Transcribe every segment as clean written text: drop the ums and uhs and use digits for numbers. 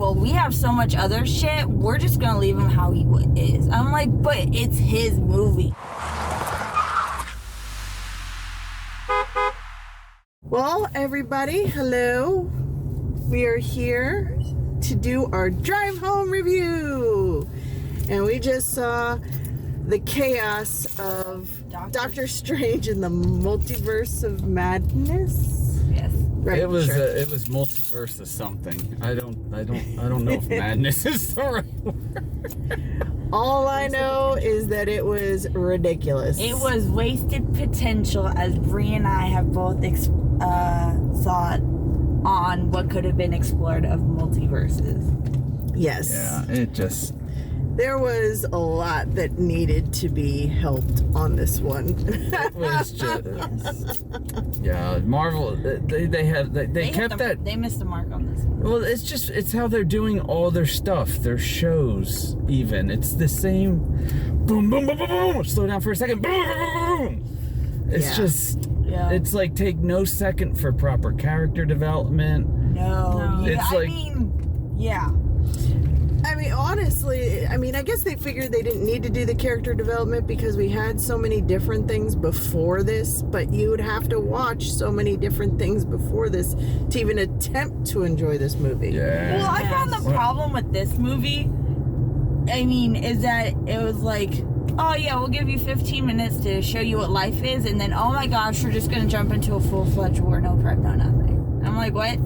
well, we have so much other shit, we're just gonna leave him how he is. I'm like, but it's his movie. Well, everybody, hello. We are here to do our drive home review. And we just saw the chaos of Doctor Strange in the Multiverse of Maddness. Yes. Right. It was Multiverses something. I don't know if Maddness is the right word. All I know is that it was ridiculous. It was wasted potential, as Bree and I have both thought on what could have been explored of multiverses. Yes. Yeah, it just... There was a lot that needed to be helped on this one. It was just... Yeah, Marvel, they kept that... They missed the mark on this one. Well, it's how they're doing all their stuff, their shows even. It's the same boom, boom, boom, boom, boom. Slow down for a second. Boom, boom, boom. It's just... Yeah. It's like take no second for proper character development. No. It's I mean, yeah. I mean, honestly, I guess they figured they didn't need to do the character development because we had so many different things before this, but you would have to watch so many different things before this to even attempt to enjoy this movie. Yeah. Well, I found the problem with this movie, is that it was like, oh yeah, we'll give you 15 minutes to show you what life is, and then, oh my gosh, we're just gonna jump into a full-fledged war, no prep, no nothing. I'm like, what?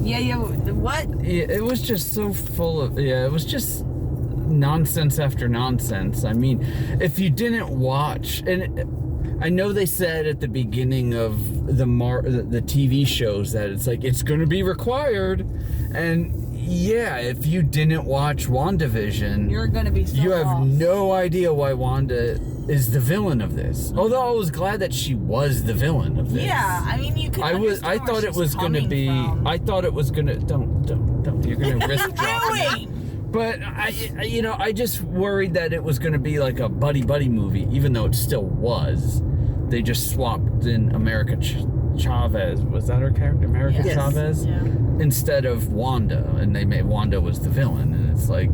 Yeah, what? Yeah, it was just so full of, it was just nonsense after nonsense. I mean, if you didn't watch, and I know they said at the beginning of the TV shows that it's like, it's gonna be required, and yeah, if you didn't watch WandaVision, you're gonna be so you have lost. no idea why Wanda is the villain of this. Although I was glad that she was the villain of this. Yeah, I mean, you could. I thought it was gonna be. From. I thought it was gonna. Don't. You're gonna risk dropping it. But I just worried that it was gonna be like a buddy movie, even though it still was. They just swapped in America Chavez. Was that her character, America Yes. Chavez? Yeah. Instead of Wanda, and they made Wanda was the villain, and it's like.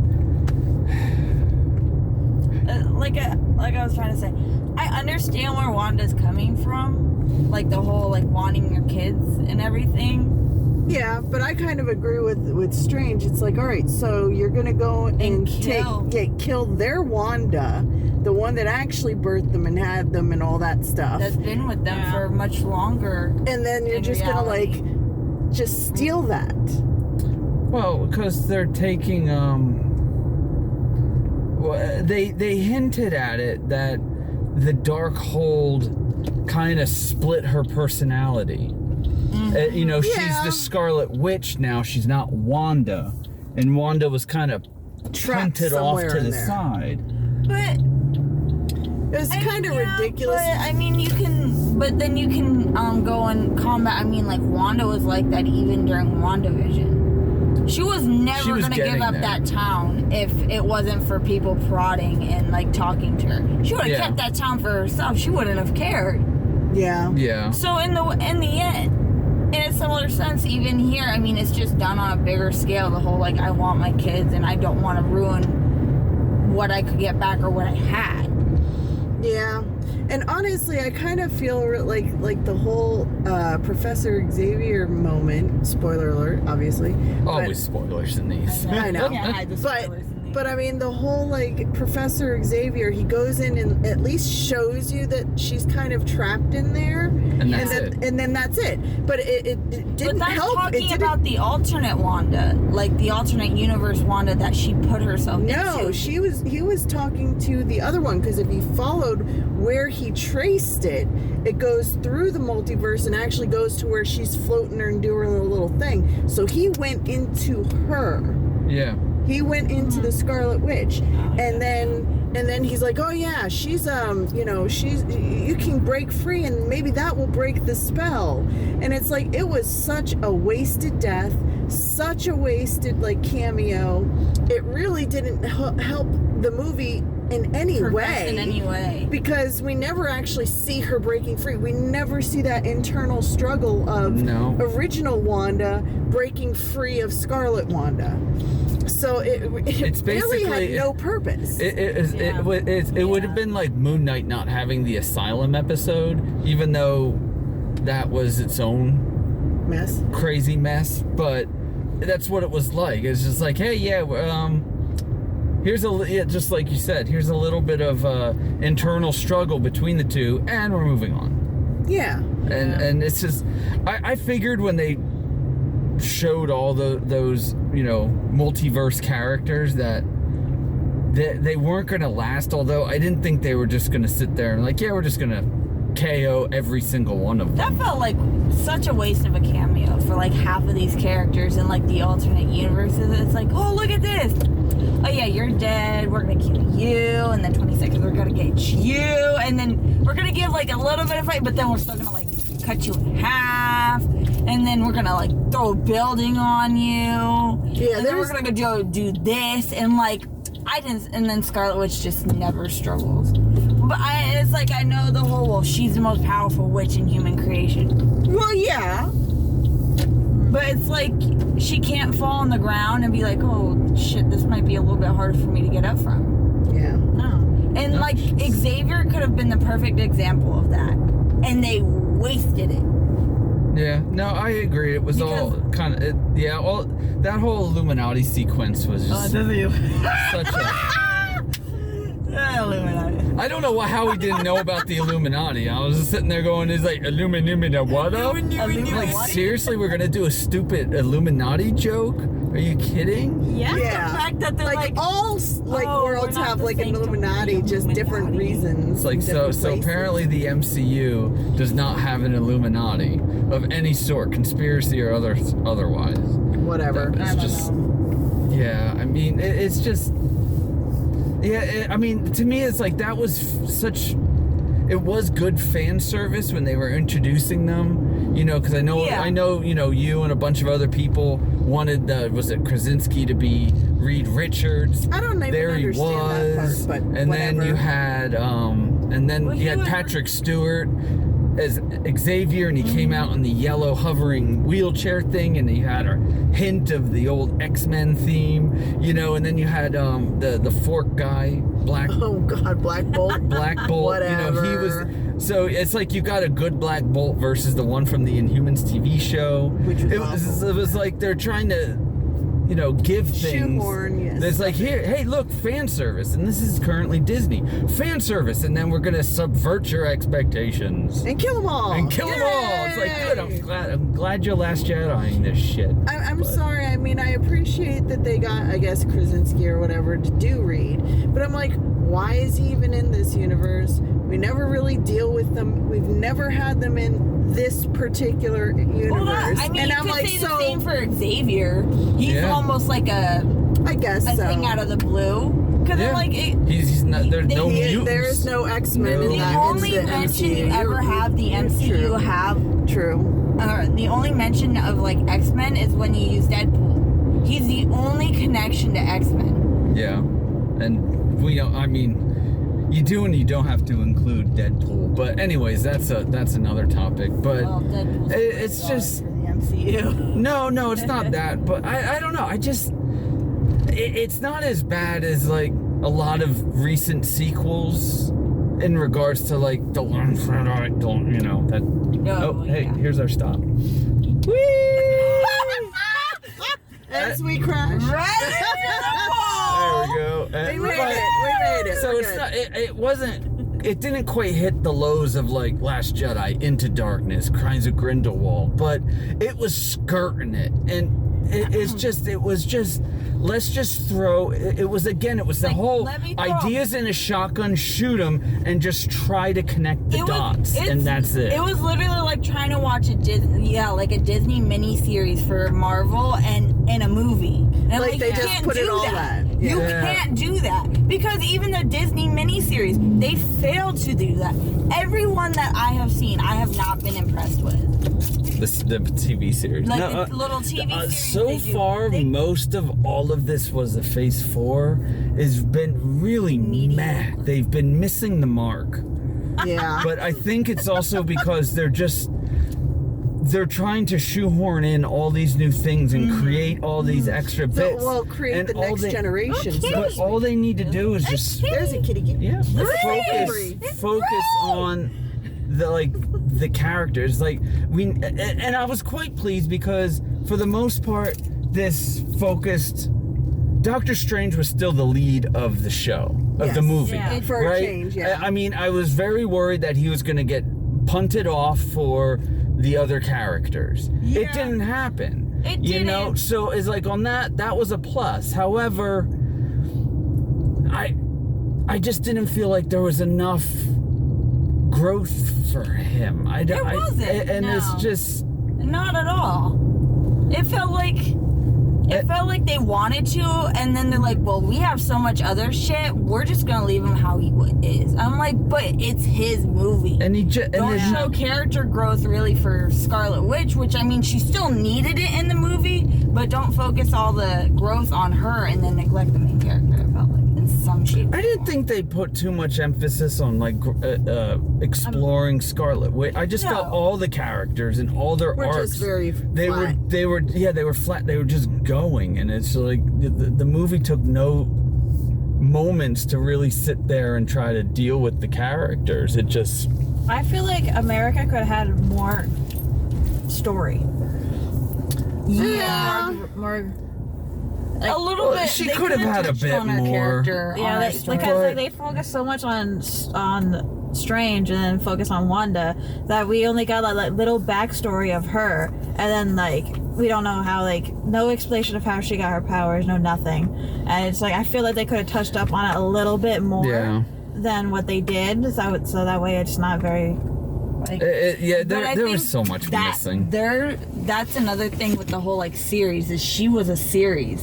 Like I was trying to say, I understand where Wanda's coming from, like the whole like wanting your kids and everything. Yeah, but I kind of agree with Strange. It's like, all right, so you're gonna go and kill their Wanda, the one that actually birthed them and had them and all that stuff. That's been with them for much longer. And then you're just reality. gonna just steal that. Well, because they're taking they hinted at it that the Darkhold kind of split her personality. Mm-hmm. She's the Scarlet Witch now. She's not Wanda, and Wanda was kind of punted off to the side. But it was kind of ridiculous. But I mean, then you can go and combat. I mean, like Wanda was like that even during WandaVision. She was never going to give up that town if it wasn't for people prodding and like talking to her. She would have kept that town for herself. She wouldn't have cared. Yeah. Yeah. So in the end, in a similar sense, even here, I mean, it's just done on a bigger scale. The whole like, I want my kids and I don't want to ruin what I could get back or what I had. Yeah. And honestly, I kind of feel like the whole Professor Xavier moment, spoiler alert, obviously. Always spoilers in these. I know. But I mean, the whole like Professor Xavier, he goes in and at least shows you that she's kind of trapped in there, and then that's it. But it didn't help. Talking about the alternate Wanda, like the alternate universe Wanda that she put herself into. No, he was talking to the other one, because if you followed where he traced it, it goes through the multiverse and actually goes to where she's floating and doing a little thing. So he went into her. Yeah. He went into the Scarlet Witch, and then he's like, oh yeah, she's you can break free, and maybe that will break the spell. And it's like, it was such a wasted death, such a wasted like cameo. It really didn't help the movie in any way, because we never actually see her breaking free. We never see that internal struggle of original Wanda breaking free of Scarlet Wanda. So it's really had no purpose. It would have been like Moon Knight not having the Asylum episode, even though that was its own crazy mess. But that's what it was like. It's just like, hey, here's just like you said, here's a little bit of internal struggle between the two, and we're moving on. Yeah. And it's just, I figured when they showed all those multiverse characters that they weren't going to last, although I didn't think they were just going to sit there and like, we're just going to KO every single one of them. That felt like such a waste of a cameo for like half of these characters in like the alternate universes. It's like, oh, look at this. Oh yeah, you're dead. We're gonna kill you, and then 20 seconds we're gonna get you, and then we're gonna give like a little bit of fight, but then we're still gonna like cut you in half, and then we're gonna like throw a building on you. Yeah, and then we're gonna go do this, and like and then Scarlet Witch just never struggles. But it's like I know the whole, well, she's the most powerful witch in human creation. Well, yeah. But it's like she can't fall on the ground and be like, oh shit, this might be a little bit harder for me to get up from. Yeah. No. And like Xavier could have been the perfect example of that. And they wasted it. Yeah, no, I agree. It was all kind of, that whole Illuminati sequence was just such a... Illuminati. I don't know how he didn't know about the Illuminati. I was just sitting there going, "Is like Illuminati what up?" Like seriously, we're gonna do a stupid Illuminati joke? Are you kidding? Yeah. The fact that they're like all worlds have like an Illuminati, just different reasons. It's like so apparently the MCU does not have an Illuminati of any sort, conspiracy or otherwise. Whatever. It's just yeah. I mean, it's just. Yeah, I mean, to me, it's like that was it was good fan service when they were introducing them, because I know, you and a bunch of other people wanted was it Krasinski to be Reed Richards? I don't even understand that part, but and whatever. then you had, you had Patrick Stewart as Xavier, and he came out in the yellow hovering wheelchair thing, and he had a hint of the old X-Men theme, and then you had the fork guy, Black Bolt. Black Bolt. Whatever. He was, so it's like you got a good Black Bolt versus the one from the Inhumans TV show. Which was it was like they're trying to give things. Shoehorn, yes. It's like, hey, look, fan service, and this is currently Disney. Fan service, and then we're gonna subvert your expectations. And kill them all. It's like, good, I'm glad you're Last Jediing this shit. I'm sorry, I mean, I appreciate that they got, I guess, Krasinski or whatever to do Reed, but I'm like, why is he even in this universe? We never really deal with them. We've never had them in this particular universe. Well, I mean, and you I'm could like, say the same for Xavier. He's almost like a thing out of the blue. Because he's not. There's no mutants. There is no X-Men in that. The only mention you ever have the MCU have. True. The only mention of like X-Men is when you use Deadpool. He's the only connection to X-Men. Yeah, and I mean. You do and you don't have to include Deadpool, but anyways, that's another topic. But it's just for the MCU. No, it's not that. But I don't know. It's not as bad as like a lot of recent sequels in regards to like the one that I don't, here's our stop. Whee! As we crash. Right. There we go. We made it. So it's not. It didn't quite hit the lows of like Last Jedi, Into Darkness, Crimes of Grindelwald, but it was skirting it, and it was just. Let's just throw. It was the whole ideas in a shotgun, shoot them, and just try to connect the dots, and that's it. It was literally like trying to watch a Disney miniseries for Marvel and a movie. And like they just put it all that. Yeah. You can't do that because even the Disney miniseries, they failed to do that. Everyone that I have seen, I have not been impressed with. The TV series. Like the little TV series. So far, most of all of this was a Phase 4 has been really meh. They've been missing the mark. Yeah. But I think it's also because they're they're trying to shoehorn in all these new things and create all these extra bits. Create and the next generation. But all they need to do is just There's a kitty. yeah, focus on the characters. Like and I was quite pleased because for the most part, this focused. Doctor Strange was still the lead of the show, of the movie. Yeah. For a change, yeah. I mean, I was very worried that he was going to get punted off for the other characters. Yeah. It didn't happen. It you didn't. know, so it's like on that was a plus. However, I just didn't feel like there was enough growth for him. There wasn't. And no. it's just not at all. It felt like they wanted to, and then they're like, well, we have so much other shit, we're just gonna leave him how he is. I'm like, but it's his movie. And he don't show character growth really for Scarlet Witch, which I mean, she still needed it in the movie, but don't focus all the growth on her and then neglect the main character. It felt like in some shape. I didn't think they put too much emphasis on like exploring Scarlet Witch. I just felt all the characters and all their arcs. Just very they flat. were flat. They were just going, and it's like the movie took no moments to really sit there and try to deal with the characters. It just. I feel like America could have had more story. Yeah. More. Like, a little bit. She they could have had a touched bit on her more. character, Yeah, because they focus so much on Strange and then focus on Wanda that we only got like little backstory of her, and then like we don't know how, like no explanation of how she got her powers, no nothing, and it's like I feel like they could have touched up on it a little bit more than what they did, so that way it's not very. Like, there was so much missing. That's another thing with the whole like series is she was a series,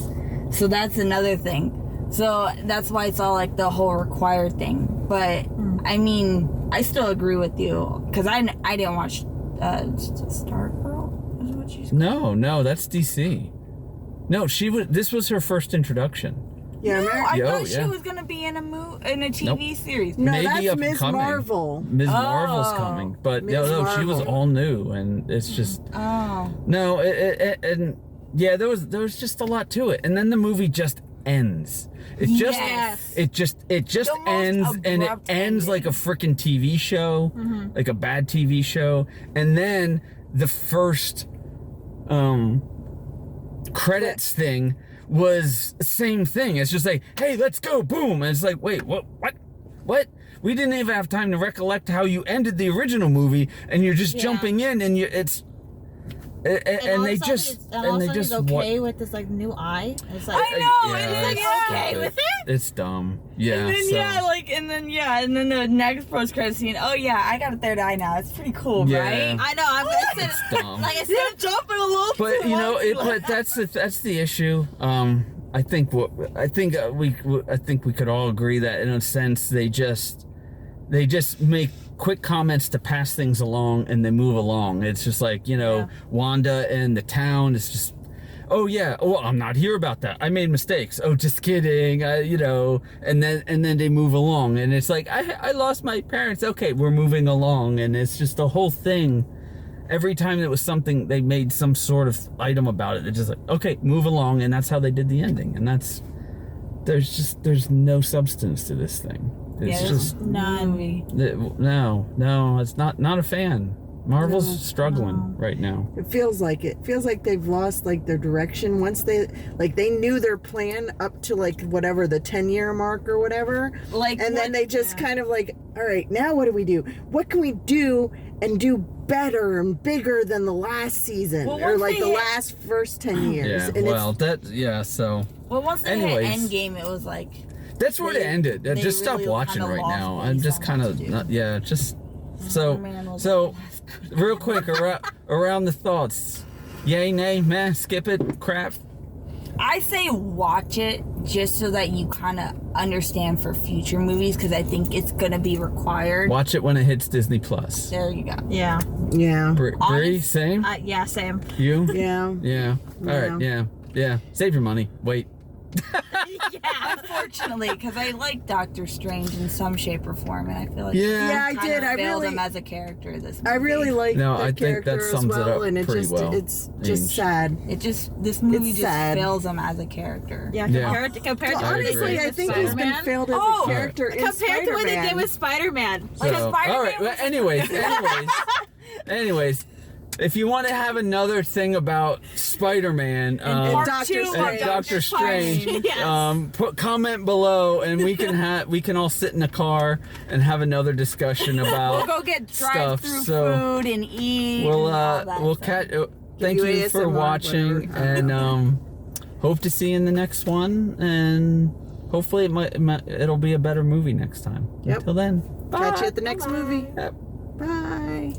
so that's another thing. So that's why it's all like the whole required thing. But I mean, I still agree with you because I didn't watch Stargirl. Is what she's called? No, that's DC. No, this was her first introduction. Yeah, no, I thought she was gonna be in a TV series. No, Maybe that's Ms. Marvel. Ms. Marvel's coming, but no, she was all new, and it's just no. There was just a lot to it, and then the movie just ends. It just ends, and it ends like a freaking TV show, like a bad TV show, and then the first credits thing was the same thing. It's just like, hey, let's go, boom, and it's like, wait, what? We didn't even have time to recollect how you ended the original movie, and you're just jumping in, and they just okay with this like new eye. It's like I know, and he's like okay with it. It's dumb, yeah. And then the next post credit scene. Oh yeah, I got a third eye now. It's pretty cool, right? I know. It's dumb. Like instead of jumping a little. But you know, but that's the issue. I think we could all agree that in a sense they just make quick comments to pass things along and they move along. It's just like, Wanda and the town. It's just, oh yeah, oh I'm not here about that. I made mistakes. Oh, just kidding. And then they move along, and it's like I lost my parents. Okay, we're moving along, and it's just the whole thing. Every time there was something, they made some sort of item about it. It's just like, okay, move along, and that's how they did the ending. And there's no substance to this thing. It's just none. No, it's not a fan. Marvel's struggling right now. It feels like they've lost like their direction. Once they knew their plan up to like whatever the 10-year mark or whatever, then they just kind of like, all right, now what do we do? What can we do and do better and bigger than the last season or like the last first 10 years? Yeah, And so. Well, once they hit Endgame, it was like. That's where it ended. Just stop watching right now. I'm just kind of So real quick around the thoughts. Yay, nay, meh, skip it, crap. I say watch it just so that you kind of understand for future movies, because I think it's gonna be required. Watch it when it hits Disney Plus. There you go. Yeah. Bree, same? Yeah, same. You? Yeah. Yeah. All right. Yeah. Save your money. Wait. Yeah. Unfortunately, because I like Doctor Strange in some shape or form, and I feel like Yeah. I kind did. of I failed really, him as a character. This movie. I really like No, the I think character that as sums it well, up and it pretty just well. it's just Ainge. sad. This movie It's just sad. fails him as a character. Yeah, Yeah. compared Well, to what they honestly, did I with think he's been Spider-Man. failed as Oh, a character in Compared to what they did Spider-Man. with Spider-Man. So, Like, all Spider-Man right. Well, was- anyways, if you want to have another thing about Spider-Man and Part Doctor two of Strange. and Doctor Strange, Yes. put comment below, and we can all sit in a car and have another discussion about We'll go get stuff. drive-through So food and eat. we'll and all that we'll stuff. catch. Thank you you for ASMR, watching, whatever. and hope to see you in the next one, and hopefully it'll be a better movie next time. Yep. Until then, bye. Catch you at the next movie. Yep. Bye.